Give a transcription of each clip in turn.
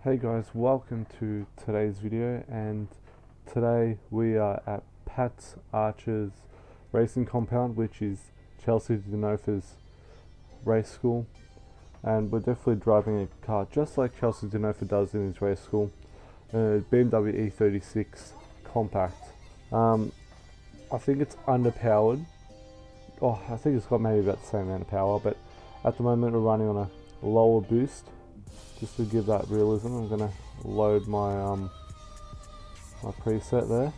Hey guys, welcome to today's video, and today we are at Pat's Archer's racing compound, which is Chelsea Denofa's race school, and we're definitely driving a car just like Chelsea Denofa does in his race school, a BMW E36 compact. I think it's underpowered. Oh, I think it's got maybe about the same amount of power, but at the moment we're running on a lower boost just to give that realism. I'm gonna load my my preset there.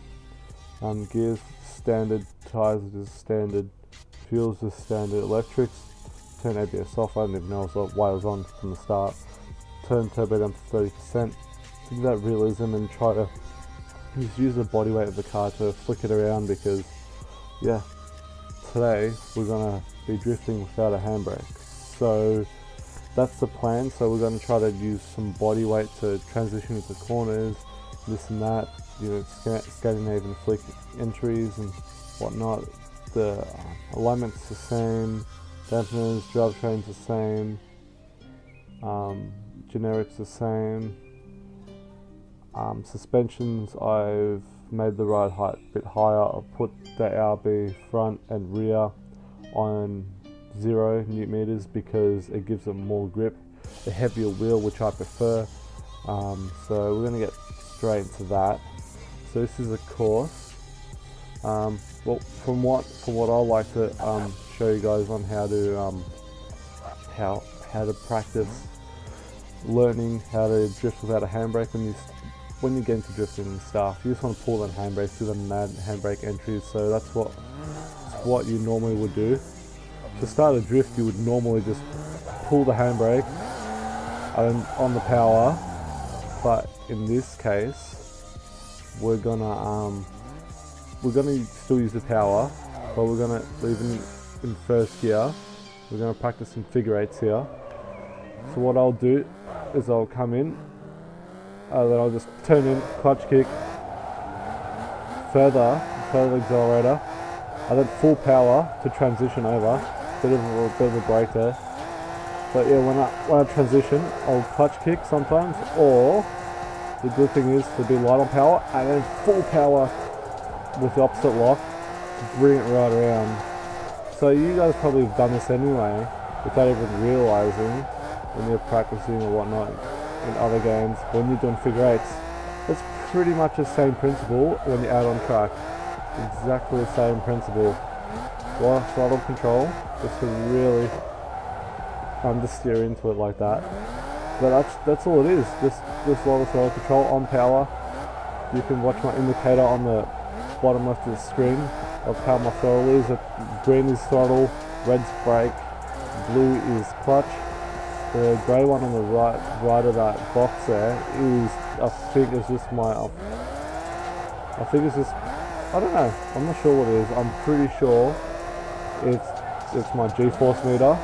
Gears standard, tires are just standard, fuels just standard, electrics, turn ABS off. I didn't even know why it was on from the start. Turn turbo down to 30% to give that realism and try to just use the body weight of the car to flick it around, because yeah, today we're gonna be drifting without a handbrake. So that's the plan. So we're going to try to use some body weight to transition into corners, this and that, you know, Scandinavian flick entries and whatnot. The alignment's the same, dampeners, drivetrain's the same, generic's the same. Suspensions, I've made the ride height a bit higher. I've put the RB front and rear on 0 Newton meters because it gives them more grip, a heavier wheel, which I prefer. So we're going to get straight into that. So this is a course. Well, from what I like to show you guys on how to practice learning how to drift without a handbrake. When you get into drifting and stuff, you just want to pull that handbrake, do the mad handbrake entries. So that's what you normally would do. To start a drift, you would normally just pull the handbrake on the power, but in this case, we're gonna still use the power, but we're gonna leave in first gear. We're gonna practice some figure eights here. So what I'll do is I'll come in, then I'll just turn in, clutch kick, further the accelerator, and then full power to transition over. Bit of a break there, but yeah, when I transition, I'll clutch kick sometimes, or the good thing is to be light on power and then full power with the opposite lock to bring it right around. So you guys probably have done this anyway without even realizing when you're practicing or whatnot in other games. When you're doing figure eights, it's pretty much the same principle when you're out on track. Exactly the same principle. While throttle control, just to really understeer into it like that. But that's all it is. Just while the throttle control on power. You can watch my indicator on the bottom left of the screen of how my throttle is. Green is throttle, red's brake, blue is clutch. The grey one on the right of that box there is, I think it's just I don't know. I'm not sure what it is. I'm pretty sure it's my G-force meter.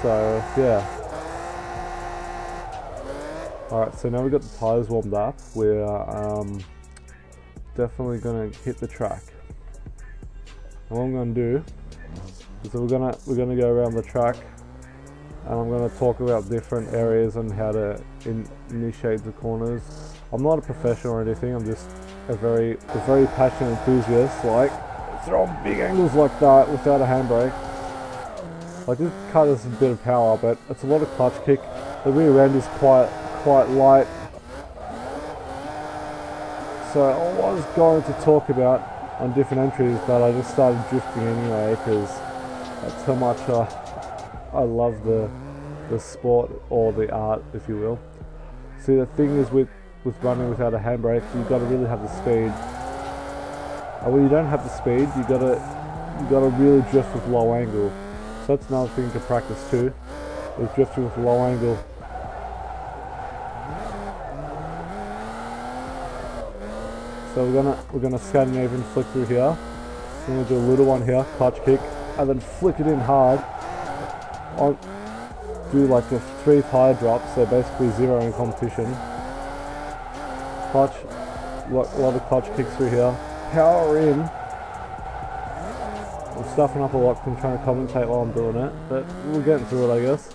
So yeah. Alright, so now we've got the tyres warmed up. We're definitely gonna hit the track. And what I'm gonna do is we're gonna go around the track, and I'm gonna talk about different areas and how to initiate the corners. I'm not a professional or anything. I'm just a very passionate enthusiast. Like, throwing big angles like that without a handbrake. Like, this car has a bit of power, but it's a lot of clutch kick. The rear end is quite light. So I was going to talk about on different entries, but I just started drifting anyway because that's how much I love the sport, or the art, if you will. See, the thing is with running without a handbrake, you've got to really have the speed. And when you don't have the speed, you gotta really drift with low angle. So that's another thing to practice too, is drifting with low angle. So we're gonna Scandinavian flick through here. We're gonna do a little one here, clutch kick, and then flick it in hard. Do like a 3 tire drop, so basically 0 in competition. Clutch, a lot of clutch kicks through here. Power in. I'm stuffing up a lot from trying to commentate while I'm doing it, but we're getting through it, I guess.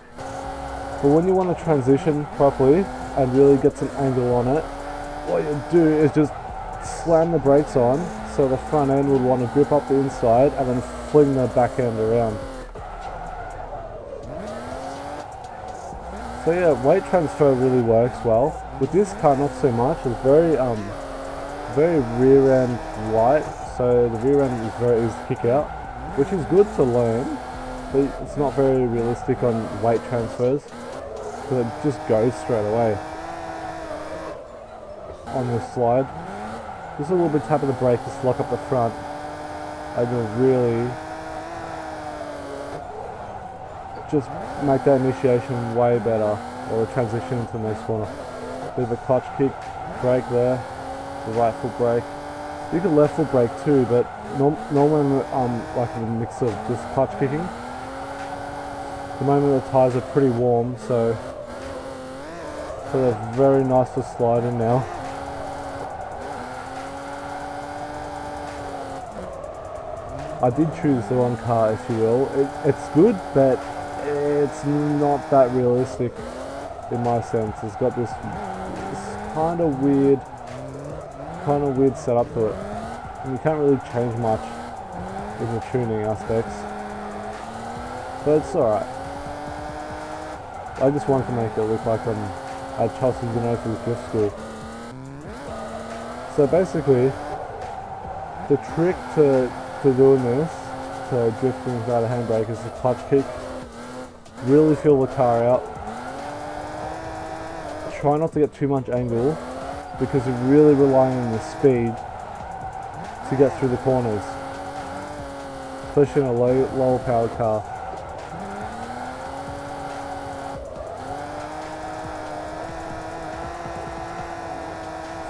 But when you want to transition properly and really get some angle on it, what you do is just slam the brakes on so the front end would want to grip up the inside and then fling the back end around. So yeah, weight transfer really works well. With this car, not so much. It's very rear end light, so the rear end is very easy to kick out, which is good to learn, but it's not very realistic on weight transfers because it just goes straight away on this slide. Just a little bit tap of the brake, just lock up the front, and you'll really just make that initiation way better, or the transition into the next corner. Bit of a clutch kick, brake there, the right foot brake. You can left foot brake too, but normally like a mix of just clutch kicking. At the moment the tyres are pretty warm, so they're very nice to slide in now. I did choose the wrong car, if you will. It's good, but it's not that realistic in my sense. It's got this kind of weird setup to it, and you can't really change much in the tuning aspects, but it's alright. I just wanted to make it look like I'm at Chelsea Denofa's drift school. So basically, the trick to doing this, to drifting without a handbrake, is the clutch kick. Really feel the car out. Try not to get too much angle, because you're really relying on the speed to get through the corners, especially in a lower powered car.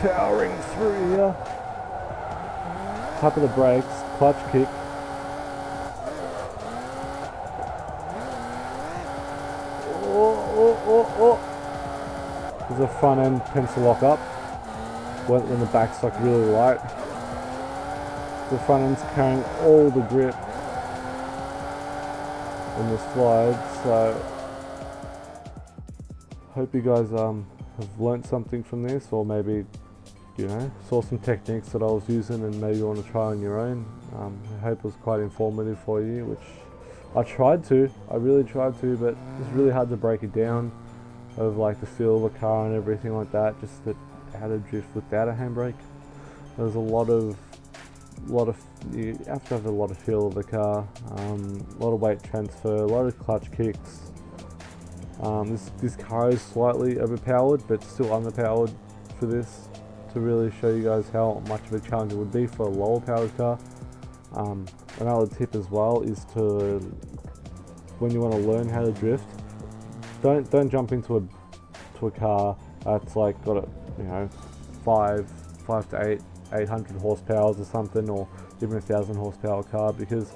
Powering through here. Tap of the brakes, clutch kick. Oh. There's a front end tends to lock up when the back's like really light. The front end's carrying all the grip in the slide, so hope you guys have learnt something from this, or maybe saw some techniques that I was using and maybe you want to try on your own. I hope it was quite informative for you, which I really tried to, but it's really hard to break it down of like the feel of the car and everything like that, just how to drift without a handbrake. There's a lot of you have to have a lot of feel of the car, a lot of weight transfer, a lot of clutch kicks. This car is slightly overpowered, but still underpowered for this, to really show you guys how much of a challenge it would be for a lower powered car. Another tip as well is to, when you want to learn how to drift, don't jump into a car that's like got a 5 to 800 horsepower or something, or even 1,000 horsepower car, because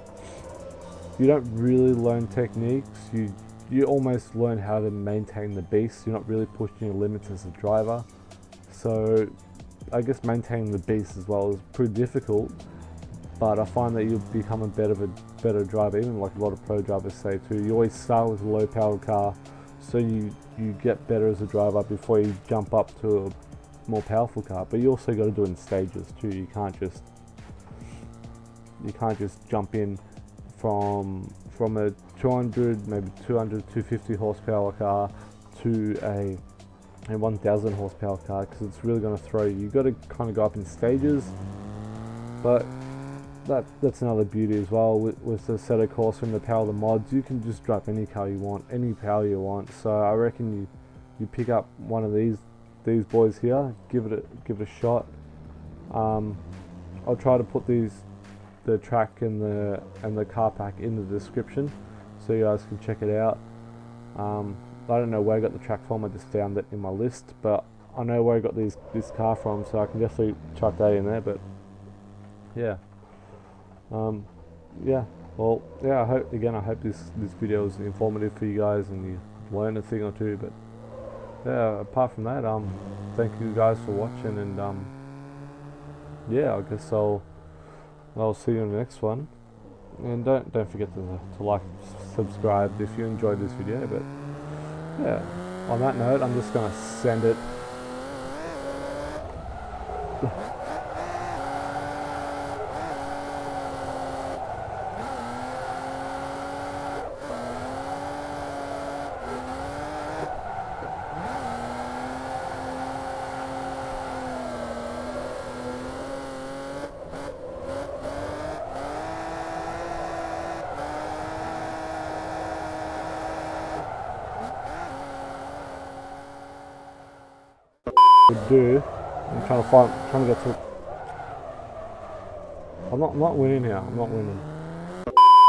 you don't really learn techniques. You almost learn how to maintain the beast. You're not really pushing your limits as a driver. So I guess maintaining the beast as well is pretty difficult, but I find that you'll become a better driver, even like a lot of pro drivers say too. You always start with a low powered car, so you get better as a driver before you jump up to a more powerful car. But you also got to do it in stages too. You can't just jump in from a 200, maybe 250 horsepower car to a 1,000 horsepower car, because it's really going to throw you. You've got to kind of go up in stages, but that's another beauty as well with the Assetto Corsa and the power of the mods. You can just drive any car you want, any power you want. So I reckon you pick up one of these boys here, give it a shot. I'll try to put the track and the car pack in the description so you guys can check it out. I don't know where I got the track from, I just found it in my list, but I know where I got this car from, so I can definitely chuck that in there. But yeah, I hope this video was informative for you guys and you learned a thing or two. But yeah, apart from that, thank you guys for watching, and I guess I'll see you in the next one. And don't forget to like, subscribe if you enjoyed this video. But yeah, on that note, I'm just going to send it. Do. I'm trying to get to. I'm not winning here. I'm not winning.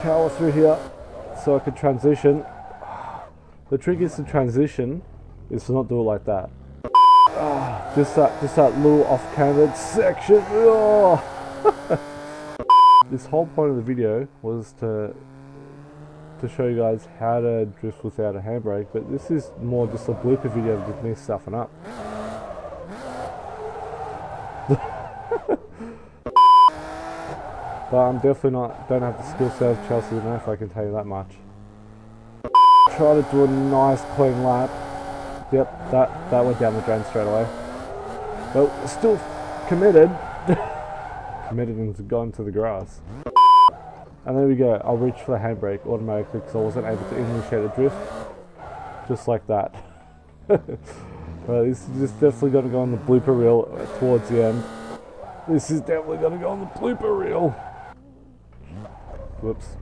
Power through here, so I can transition. The trick is to transition, is to not do it like that. Just that little off-cambered section. Oh. This whole point of the video was to show you guys how to drift without a handbrake, but this is more just a blooper video of just me stuffing up. But I'm definitely don't have the skill set of Chelsea Denofa, I can tell you that much. Try to do a nice clean lap. Yep, that went down the drain straight away. But still committed. Committed and gone to the grass. And there we go, I'll reach for the handbrake automatically because I wasn't able to initiate a drift. Just like that. Well, this is just definitely going to go on the blooper reel towards the end. This is definitely going to go on the blooper reel. Whoops.